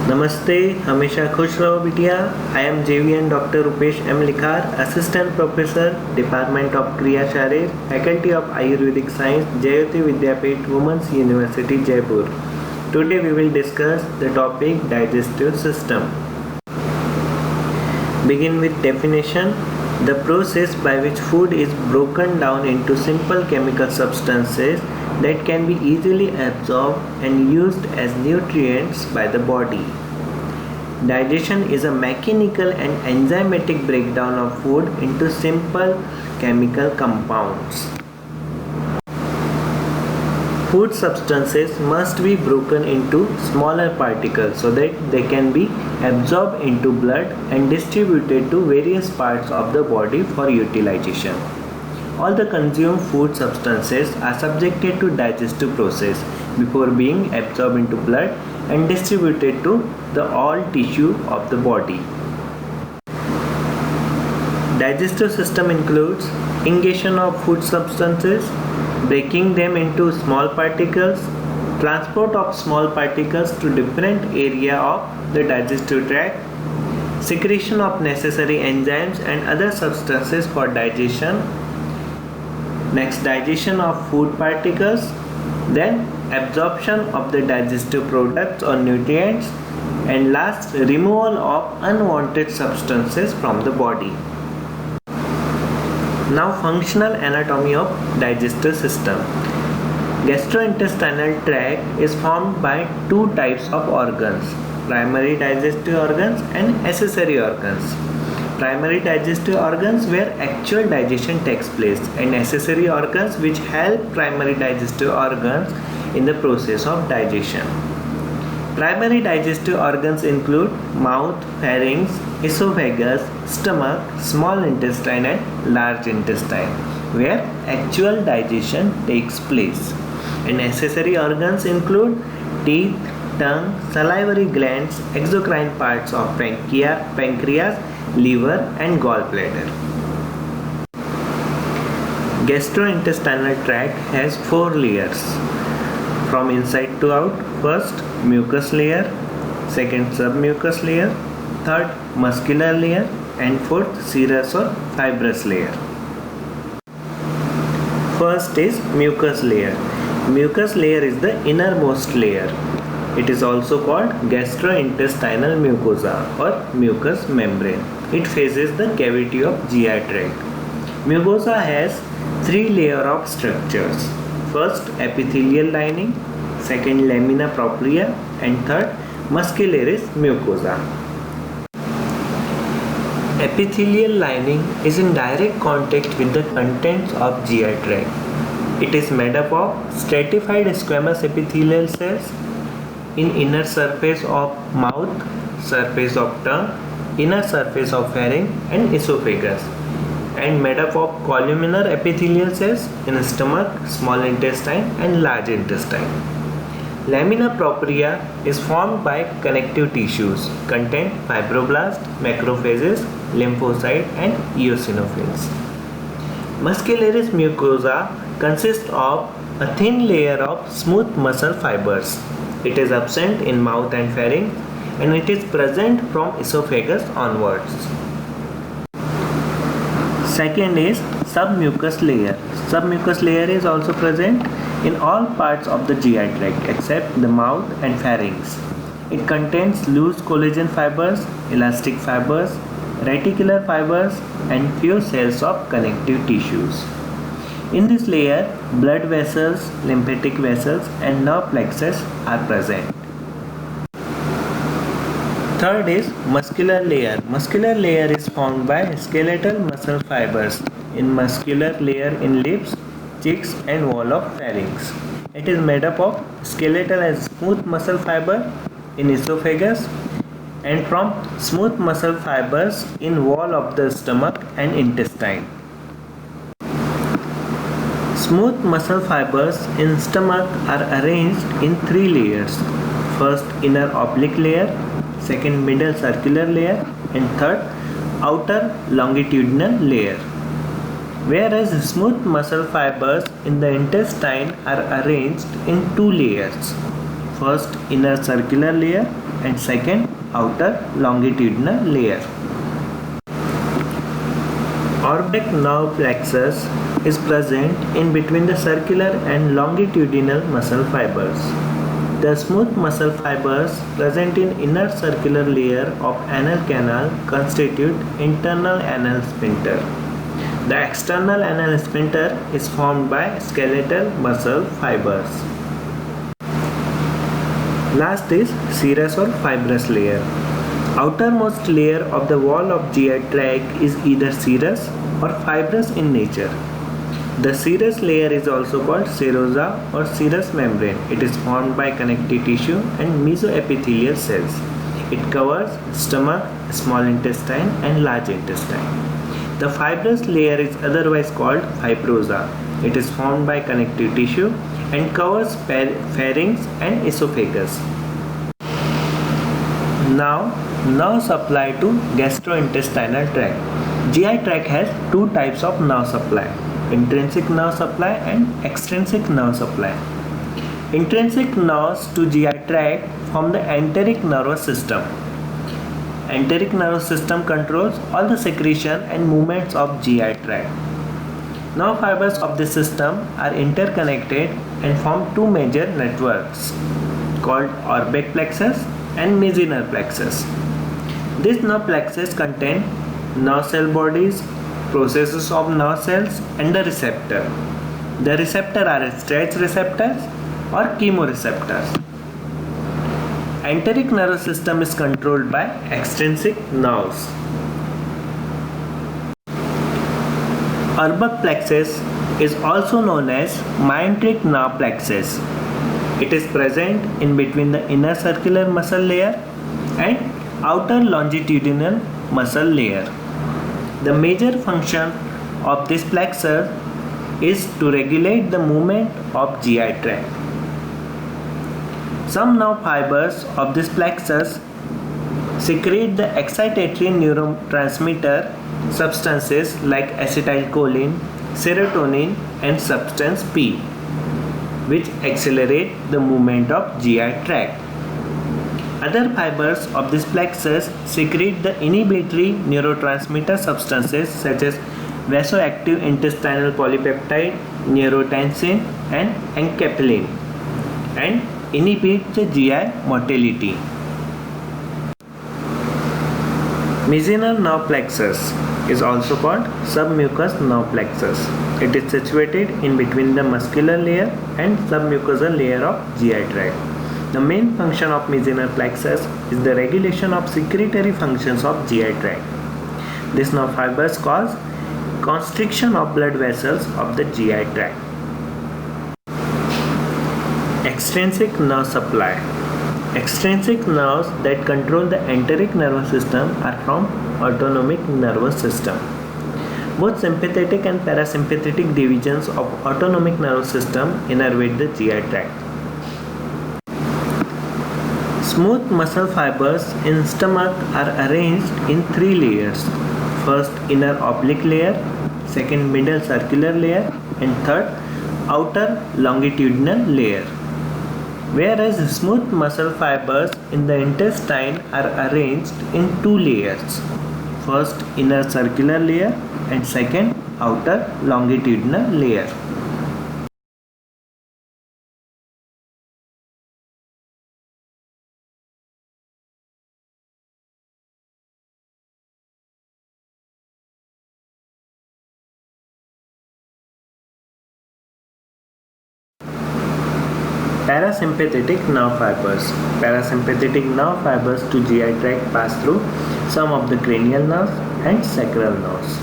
नमस्ते, हमेशा खुश रहो बिटिया। I am JVN doctor Rupesh M Likhar, assistant professor, department of Kriya Sharir, faculty of Ayurvedic science, Jayati Vidyapeeth, women's university Jaipur. Today we will discuss the topic digestive system. Begin with definition. The process by which food is broken down into simple chemical substances that can be easily absorbed and used as nutrients by the body. Digestion is a mechanical and enzymatic breakdown of food into simple chemical compounds. Food substances must be broken into smaller particles so that they can be absorbed into blood and distributed to various parts of the body for utilization. All the consumed food substances are subjected to digestive process before being absorbed into blood and distributed to all tissue of the body. Digestive system includes ingestion of food substances, breaking them into small particles, transport of small particles to different area of the digestive tract, secretion of necessary enzymes and other substances for digestion, next digestion of food particles, then absorption of the digestive products or nutrients, and last removal of unwanted substances from the body. Now functional anatomy of digestive system. Gastrointestinal tract is formed by two types of organs, primary digestive organs and accessory organs. Primary digestive organs where actual digestion takes place and accessory organs which help primary digestive organs in the process of digestion. Primary digestive organs include mouth, pharynx, esophagus, stomach, small intestine and large intestine where actual digestion takes place. And accessory organs include teeth, tongue, salivary glands, exocrine parts of pancreas, liver and gallbladder. Gastrointestinal tract has four layers from inside to out. First, mucous layer, second, submucous layer, third, muscular layer and fourth, serous or fibrous layer. First is mucous layer. Mucous layer is the innermost layer. It is also called gastrointestinal mucosa or mucous membrane. It faces the cavity of GI tract. Mucosa has three layers of structures. First, epithelial lining, second, lamina propria and third, muscularis mucosa. Epithelial lining is in direct contact with the contents of GI tract. It is made up of stratified squamous epithelial cells in inner surface of mouth, surface of tongue, inner surface of pharynx and esophagus, and made up of columnar epithelial cells in stomach, small intestine and large intestine. Lamina propria is formed by connective tissues, contain fibroblast, macrophages, lymphocyte and eosinophils. Muscularis mucosa consists of a thin layer of smooth muscle fibers. It is absent in mouth and pharynx and it is present from esophagus onwards. Second is submucous layer. Submucous layer is also present in all parts of the GI tract except the mouth and pharynx. It contains loose collagen fibers, elastic fibers, reticular fibers and few cells of connective tissues. In this layer, blood vessels, lymphatic vessels and nerve plexus are present. Third is muscular layer. Muscular layer is formed by skeletal muscle fibers in muscular layer in lips, cheeks and wall of pharynx. It is made up of skeletal and smooth muscle fiber in esophagus and from smooth muscle fibers in wall of the stomach and intestine. Smooth muscle fibers in stomach are arranged in three layers. First, inner oblique layer, second, middle circular layer and third, outer longitudinal layer. Whereas smooth muscle fibers in the intestine are arranged in two layers. First, inner circular layer, and second, outer longitudinal layer. Orbic nerve plexus is present in between the circular and longitudinal muscle fibers. The smooth muscle fibers present in inner circular layer of anal canal constitute internal anal sphincter. The external anal sphincter is formed by skeletal muscle fibers. Last is serous or fibrous layer. Outermost layer of the wall of GI tract is either serous or fibrous in nature. The serous layer is also called serosa or serous membrane. It is formed by connective tissue and mesoepithelial cells. It covers stomach, small intestine and large intestine. The fibrous layer is otherwise called fibrosa. It is formed by connective tissue and covers pharynx and esophagus. Now, nerve supply to gastrointestinal tract. GI tract has two types of nerve supply: intrinsic nerve supply and extrinsic nerve supply. Intrinsic nerves to GI tract form the enteric nervous system. Enteric nervous system controls all the secretion and movements of GI tract. Nerve fibers of this system are interconnected and form two major networks called Orbic plexus and Meissner plexus. These nerve plexus contain nerve cell bodies, processes of nerve cells and the receptor. The receptor are stretch receptors or chemoreceptors. Enteric nervous system is controlled by extrinsic nerves. Orbic plexus is also known as myenteric nerve plexus. It is present in between the inner circular muscle layer and outer longitudinal muscle layer. The major function of this plexus is to regulate the movement of GI tract. Some nerve fibers of this plexus secrete the excitatory neurotransmitter substances like acetylcholine, serotonin and substance P, which accelerate the movement of GI tract. Other fibers of this plexus secrete the inhibitory neurotransmitter substances such as vasoactive intestinal polypeptide, neurotensin and enkephalin, and inhibit the GI motility. Meissner nerve plexus is also called submucous nerve plexus. It is situated in between the muscular layer and submucosal layer of GI tract. The main function of Meissner plexus is the regulation of secretory functions of GI tract. These nerve fibers cause constriction of blood vessels of the GI tract. Extrinsic nerve supply. Extrinsic nerves that control the enteric nervous system are from autonomic nervous system. Both sympathetic and parasympathetic divisions of autonomic nervous system innervate the GI tract. Smooth muscle fibers in stomach are arranged in three layers. First, inner oblique layer, second, middle circular layer, and third, outer longitudinal layer. Whereas smooth muscle fibers in the intestine are arranged in two layers. First, inner circular layer and second, outer longitudinal layer. Parasympathetic nerve fibers. Parasympathetic nerve fibers to GI tract pass through some of the cranial nerves and sacral nerves.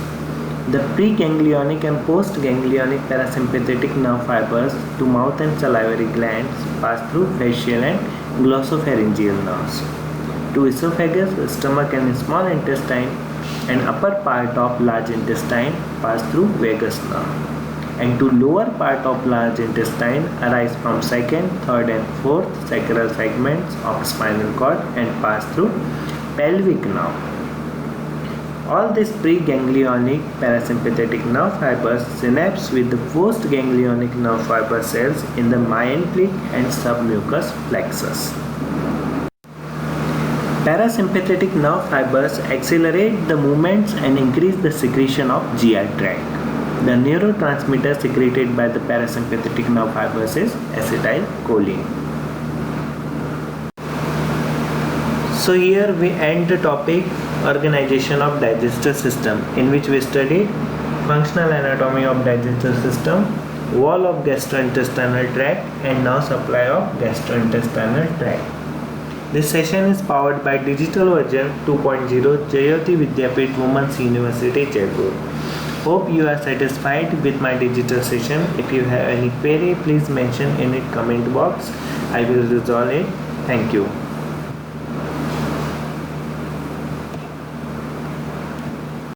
The preganglionic and postganglionic parasympathetic nerve fibers to mouth and salivary glands pass through facial and glossopharyngeal nerves. To esophagus, stomach and small intestine and upper part of large intestine pass through vagus nerve. And to lower part of large intestine arise from second, third and fourth sacral segments of spinal cord and pass through pelvic nerve. All these preganglionic parasympathetic nerve fibers synapse with the postganglionic nerve fiber cells in the myelin and submucous plexus. Parasympathetic nerve fibers accelerate the movements and increase the secretion of GI tract. The neurotransmitter secreted by the parasympathetic nerve fibers is acetylcholine. So here we end the topic organization of digestive system, in which we studied functional anatomy of digestive system, wall of gastrointestinal tract and nerve supply of gastrointestinal tract. This session is powered by digital version 2.0 Jayoti Vidyapeeth Women's University Jaipur. Hope you are satisfied with my digital session. If you have any query, please mention in the comment box. I will resolve it. Thank you.